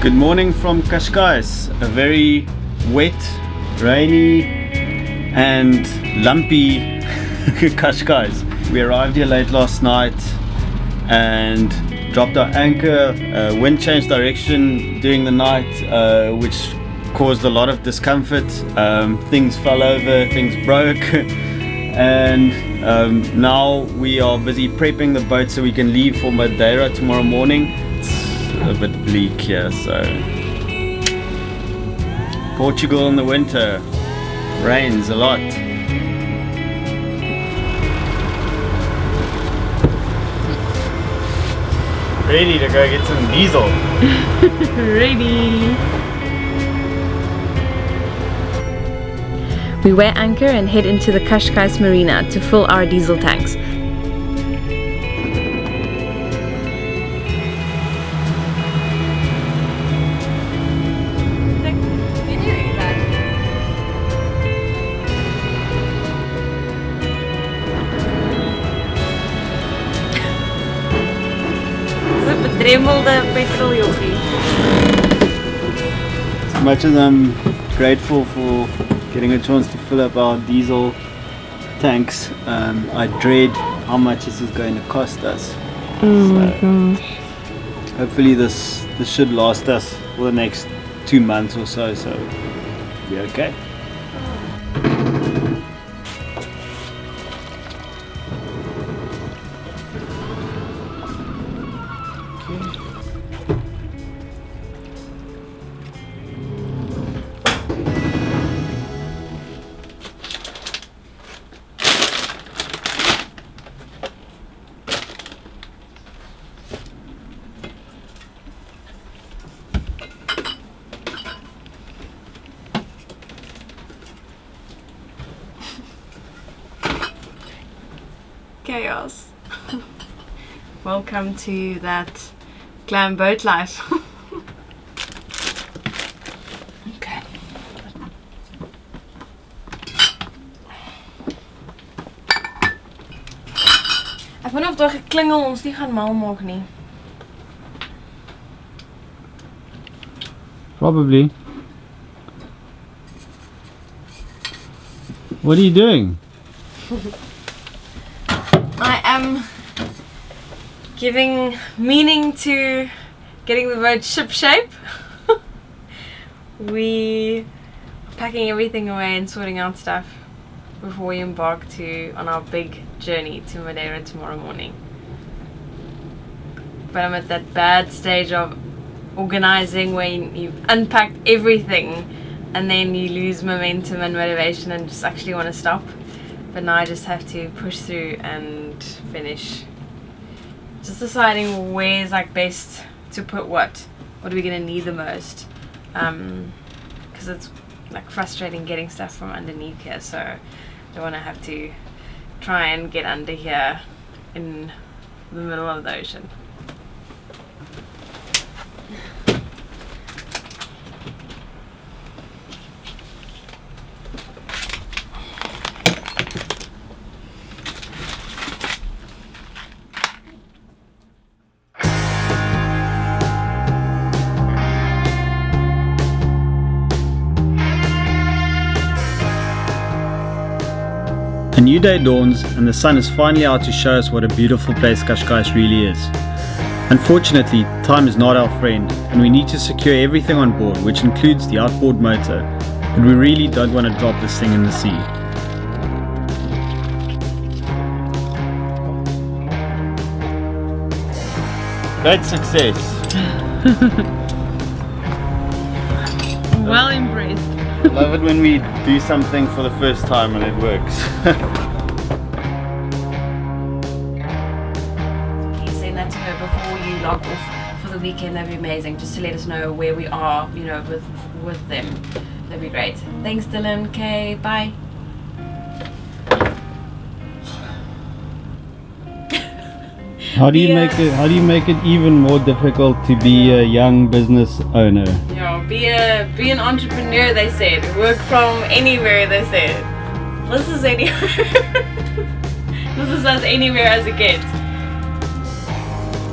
Good morning from Cascais, a very wet, rainy and lumpy Cascais. We arrived here late last night and dropped our anchor. Wind changed direction during the night, which caused a lot of discomfort. Things fell over, things broke, and now we are busy prepping the boat so we can leave for Madeira tomorrow morning. It's a bit bleak here, so Portugal in the winter, rains a lot. Ready to go get some diesel. Ready. We weigh anchor and head into the Cascais marina to fill our diesel tanks. As much as I'm grateful for getting a chance to fill up our diesel tanks, I dread how much this is going to cost us. My gosh. Hopefully this should last us for the next 2 months or so be okay. Chaos. Welcome to that glam boat life. Okay. Ek wonder of daai geklingel ons nie gaan mal maak nie. Probably. What are you doing? I am giving meaning to getting the boat ship shape. We are packing everything away and sorting out stuff before we embark on our big journey to Madeira tomorrow morning. But I'm at that bad stage of organizing where you've unpacked everything and then you lose momentum and motivation and just actually want to stop. But now I just have to push through and finish. Just deciding where's like best to put what are we gonna need the most, because it's like frustrating getting stuff from underneath here, so I don't want to have to try and get under here in the middle of the ocean. A new day dawns and the sun is finally out to show us what a beautiful place Cascais really is. Unfortunately, time is not our friend and we need to secure everything on board, which includes the outboard motor, but we really don't want to drop this thing in the sea. Great success. Well embraced. Love it when we do something for the first time and it works. Please send that to her before you log off for the weekend. That'd be amazing. Just to let us know where we are, you know, with them. That'd be great. Thanks, Dylan. Okay, bye. How do you make it even more difficult to be a young business owner? Yeah, be an entrepreneur, they said. Work from anywhere, they said. This is anywhere. This is as anywhere as it gets.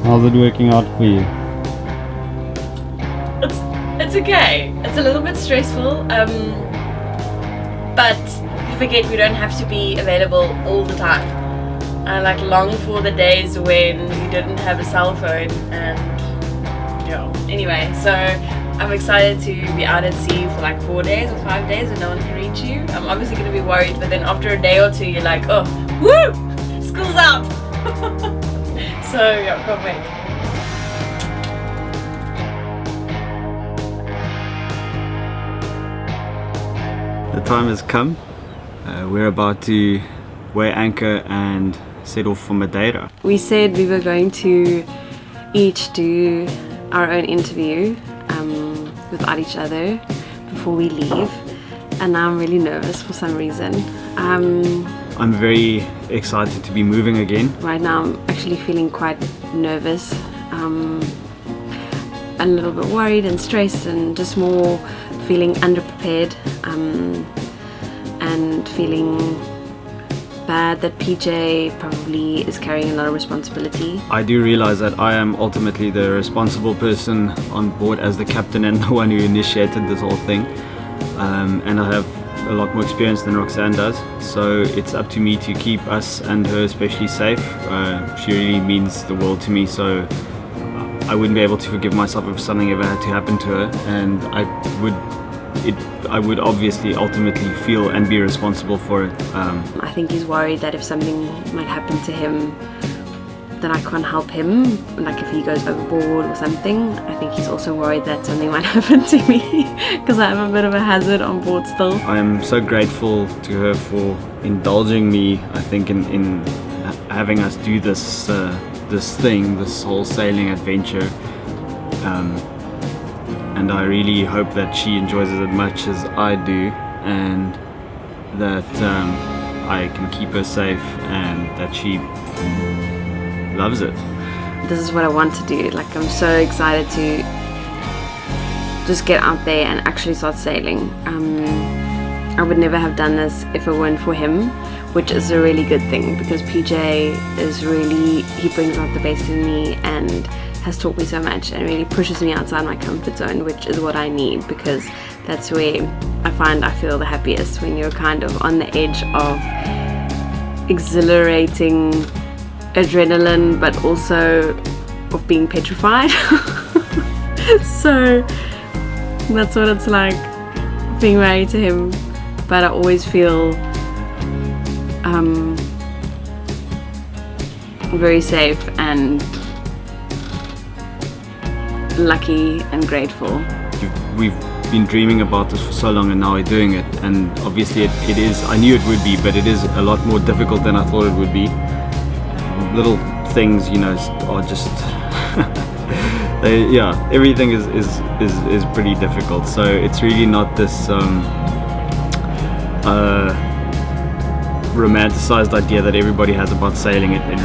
How's it working out for you? It's It's okay. It's a little bit stressful, but you forget we don't have to be available all the time. I like long for the days when you didn't have a cell phone and yeah. Anyway, so I'm excited to be out at sea for like 4 days or 5 days and no one can reach you. I'm obviously going to be worried, but then after a day or two you're like, oh, woo! School's out! So yeah, can't wait. The time has come. We're about to weigh anchor and set off for Madeira. We said we were going to each do our own interview without each other before we leave, and now I'm really nervous for some reason. I'm very excited to be moving again. Right now I'm actually feeling quite nervous, a little bit worried and stressed, and just more feeling underprepared, and feeling bad that PJ probably is carrying a lot of responsibility. I do realize that I am ultimately the responsible person on board as the captain and the one who initiated this whole thing, and I have a lot more experience than Roxanne does, so it's up to me to keep us and her especially safe. She really means the world to me, so I wouldn't be able to forgive myself if something ever had to happen to her, and I would obviously ultimately feel and be responsible for it. I think he's worried that if something might happen to him, that I can't help him, like if he goes overboard or something. I think he's also worried that something might happen to me because I'm a bit of a hazard on board still. I am so grateful to her for indulging me, I think, in having us do this this whole sailing adventure, and I really hope that she enjoys it as much as I do, and that I can keep her safe and that she loves it. This is what I want to do. Like, I'm so excited to just get out there and actually start sailing. I would never have done this if it weren't for him, which is a really good thing, because PJ is really, he brings out the best in me and has taught me so much and really pushes me outside my comfort zone, which is what I need, because that's where I find I feel the happiest, when you're kind of on the edge of exhilarating adrenaline but also of being petrified. So that's what it's like being married to him, but I always feel very safe and lucky and grateful. We've been dreaming about this for so long, and now we're doing it, and obviously it is, I knew it would be, but it is a lot more difficult than I thought it would be. Little things, you know, are just everything is pretty difficult, so it's really not this romanticized idea that everybody has about sailing. It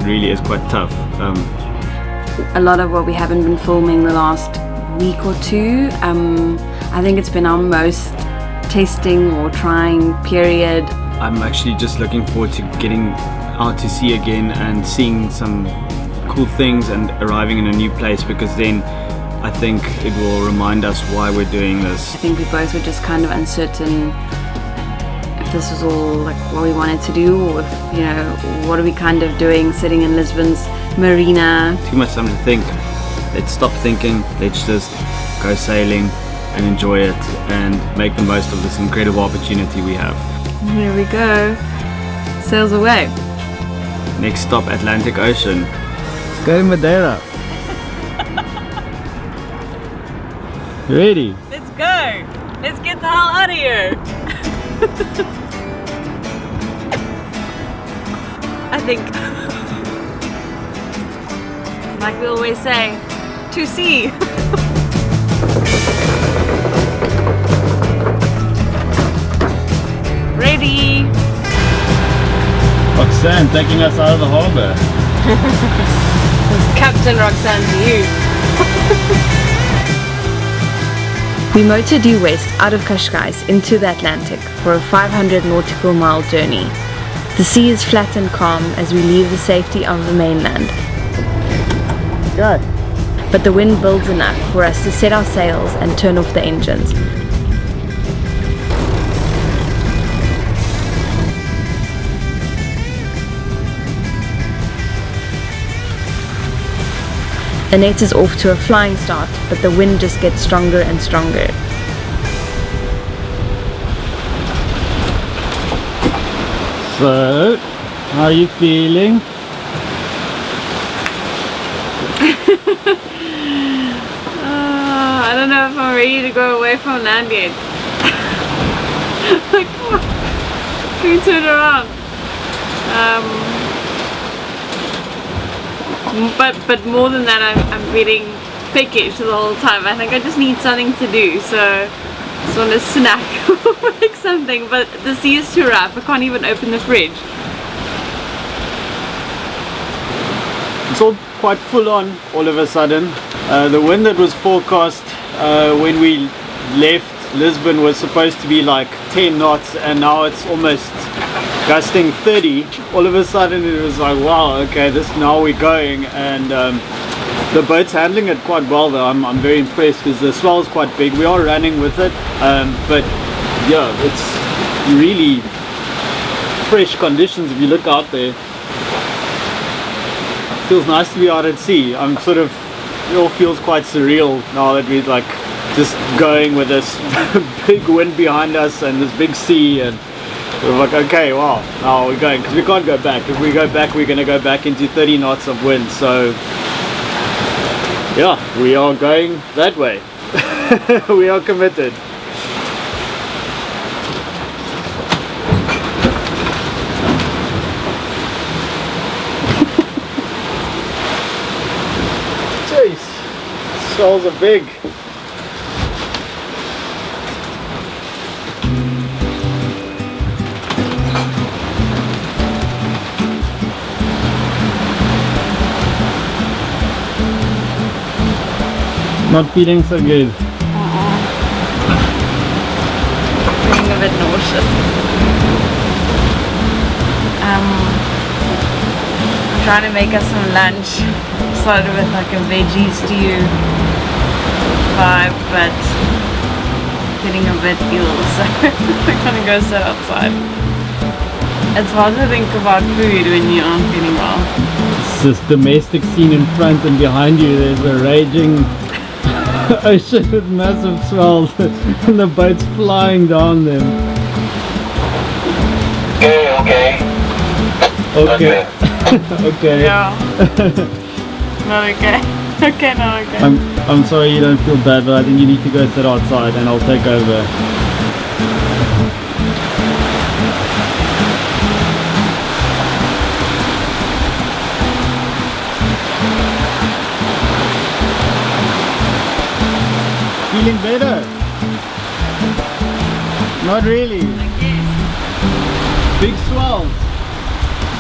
really is quite tough. A lot of what we haven't been filming the last week or two, I think it's been our most testing or trying period. I'm actually just looking forward to getting out to sea again and seeing some cool things and arriving in a new place, because then I think it will remind us why we're doing this. I think we both were just kind of uncertain if this was all like what we wanted to do, or if, you know, what are we kind of doing sitting in Lisbon's marina. Too much time to think. Let's stop thinking, let's just go sailing and enjoy it and make the most of this incredible opportunity we have. Here we go, sails away. Next stop, Atlantic Ocean. Let's go to Madeira. Ready? Let's go. Let's get the hell out of here. I think, like we always say, to sea. Ready. Roxanne taking us out of the harbour. It's Captain Roxanne to you. We motor due west out of Cascais into the Atlantic for a 500 nautical mile journey. The sea is flat and calm as we leave the safety of the mainland. Go. but the wind builds enough for us to set our sails and turn off the engines. Annette is off to a flying start, but the wind just gets stronger and stronger. So, how are you feeling? I don't know if I'm ready to go away from land yet. Like, what? Can we turn around? But more than that, I'm feeling peckish the whole time. I think I just need something to do, so I just want to snack or make something, but the sea is too rough. I can't even open the fridge. It's all quite full on all of a sudden. The wind that was forecast when we left Lisbon was supposed to be like 10 knots, and now it's almost gusting 30. All of a sudden it was like, wow, okay, this now we're going, and the boat's handling it quite well though. I'm very impressed because the swell's quite big. We are running with it, but yeah, it's really fresh conditions. If you look out there, it feels nice to be out at sea. I'm sort of, it all feels quite surreal now that we're like just going with this big wind behind us and this big sea, and we're like, okay, wow, now we're going, because we can't go back. If we go back, we're going to go back into 30 knots of wind. So yeah, we are going that way. We are committed. Jeez, swells are big. Not feeling so good. Feeling a bit nauseous. I'm trying to make us some lunch. Started with like a veggie stew vibe, but getting a bit ill, so we're gonna go sit outside. It's hard to think about food when you aren't feeling well. It's this domestic scene in front, and behind you there's a raging ocean with massive swells and the boat's flying down them. Okay. Okay. Yeah. Not okay. Okay, not okay. I'm sorry you don't feel bad, but I think you need to go sit outside and I'll take over. Feeling better? Not really. I guess. Big swells.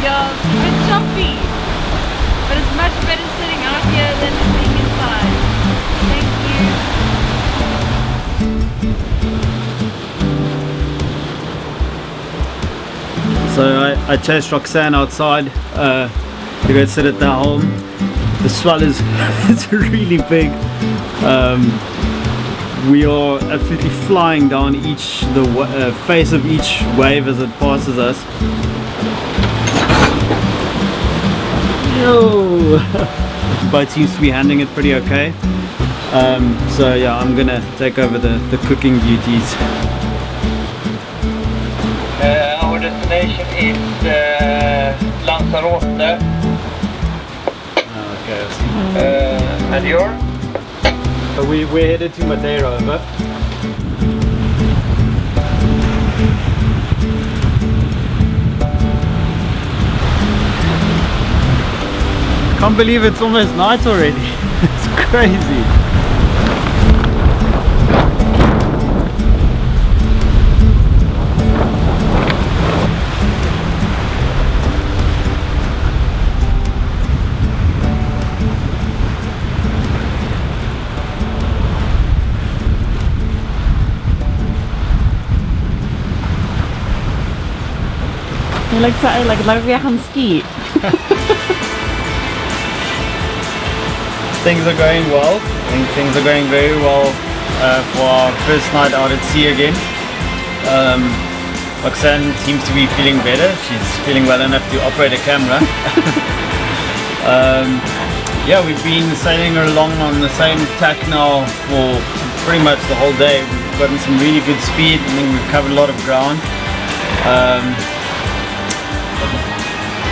Yeah, it's a bit choppy. But it's much better sitting out here than being inside. Thank you. So I chased Roxanne outside to go sit at the helm. The swell is it's really big. We are absolutely flying down the face of each wave as it passes us. Yo! The boat seems to be handling it pretty okay. So yeah, I'm gonna take over the cooking duties. Our destination is Lanzarote. Okay, I see. And yours? We're headed to Madeira, over. Can't believe it's almost night already. It's crazy. Like we gaan ski. things are going well. I think things are going very well for our first night out at sea again. Roxanne seems to be feeling better. She's feeling well enough to operate a camera. Yeah, we've been sailing along on the same tack now for pretty much the whole day. We've gotten some really good speed. I think we've covered a lot of ground.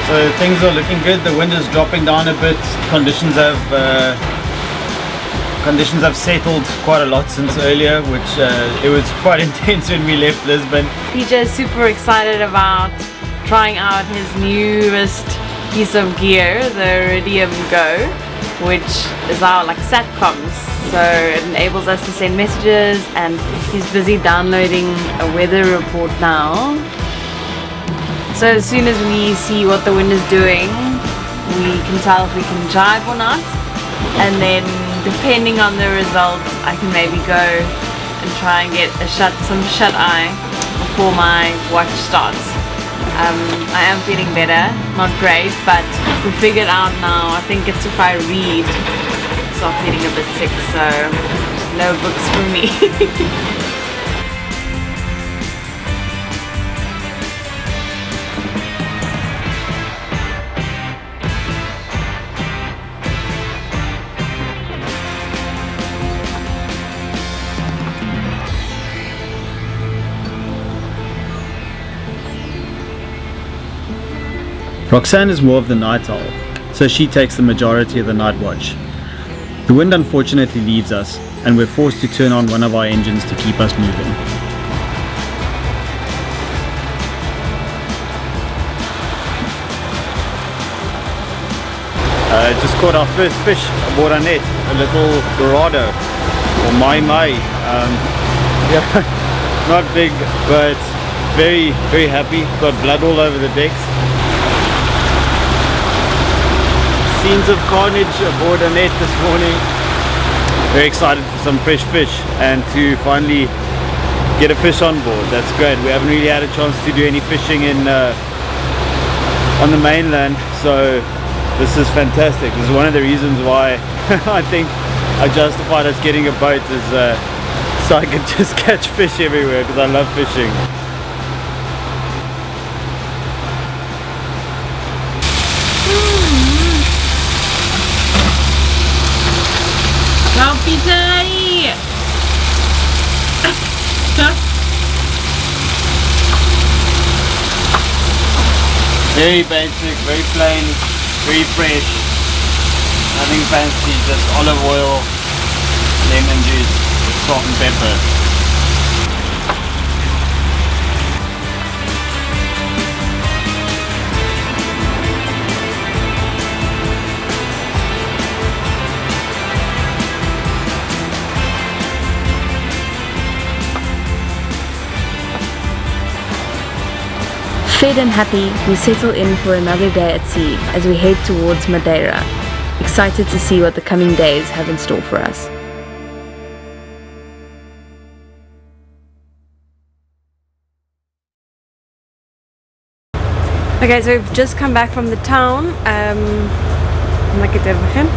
So things are looking good. The wind is dropping down a bit. Conditions have settled quite a lot since earlier, which it was quite intense when we left Lisbon. PJ is super excited about trying out his newest piece of gear, the Iridium Go, which is our satcoms. So it enables us to send messages, and he's busy downloading a weather report now. So as soon as we see what the wind is doing, we can tell if we can jibe or not, and then depending on the result, I can maybe go and try and get some shut-eye before my watch starts. I am feeling better, not great, but we figured out now, I think it's if I read, start feeling a bit sick, so no books for me. Roxanne is more of the night owl, so she takes the majority of the night watch. The wind unfortunately leaves us, and we're forced to turn on one of our engines to keep us moving. Just caught our first fish aboard Annette, a little dorado, or mai. Yeah, not big, but very, very happy. Got blood all over the decks. Scenes of carnage aboard Annette this morning. Very excited for some fresh fish and to finally get a fish on board. That's great. We haven't really had a chance to do any fishing on the mainland, so this is fantastic. This is one of the reasons why I think I justified us getting a boat, is so I could just catch fish everywhere, because I love fishing. Very basic, very plain, very fresh. Nothing fancy, just olive oil, lemon juice, salt and pepper. Fed and happy, we settle in for another day at sea as we head towards Madeira, excited to see what the coming days have in store for us. Okay, so we've just come back from the town. Lekker te begin.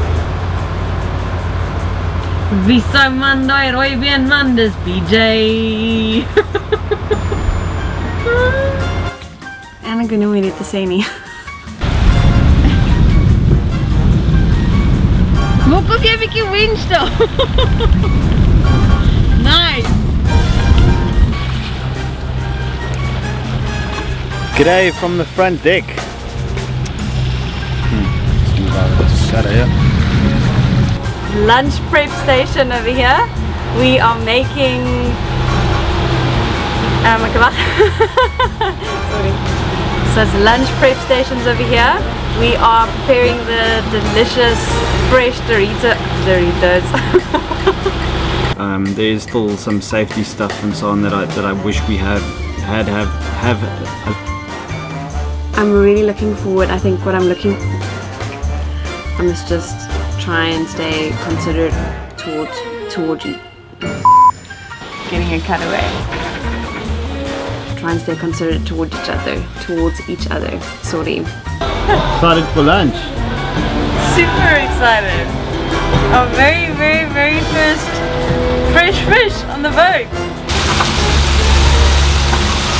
Visa Monday, rooi bien Mondays, PJ. En ek weet nie hoe om dit te sê nie. Kom op, gee 'n bietjie windstow. Nice. G'day from the front deck. Let's move out of this shadow here. Lunch prep station over here. We are making sorry. So it's lunch prep stations over here. We are preparing the delicious fresh Doritos. There's still some safety stuff and so on that I wish we have. I'm really looking forward. I think what I must just try and stay considerate towards you. Getting a cutaway. Try and stay considerate towards each other. Sorry. Excited for lunch. Super excited. Our very, very, very first fresh fish on the boat.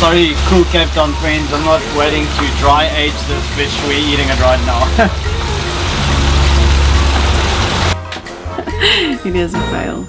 Sorry, crew Cape Town friends, I'm not waiting to dry age this fish, we're eating it right now. It is a fail.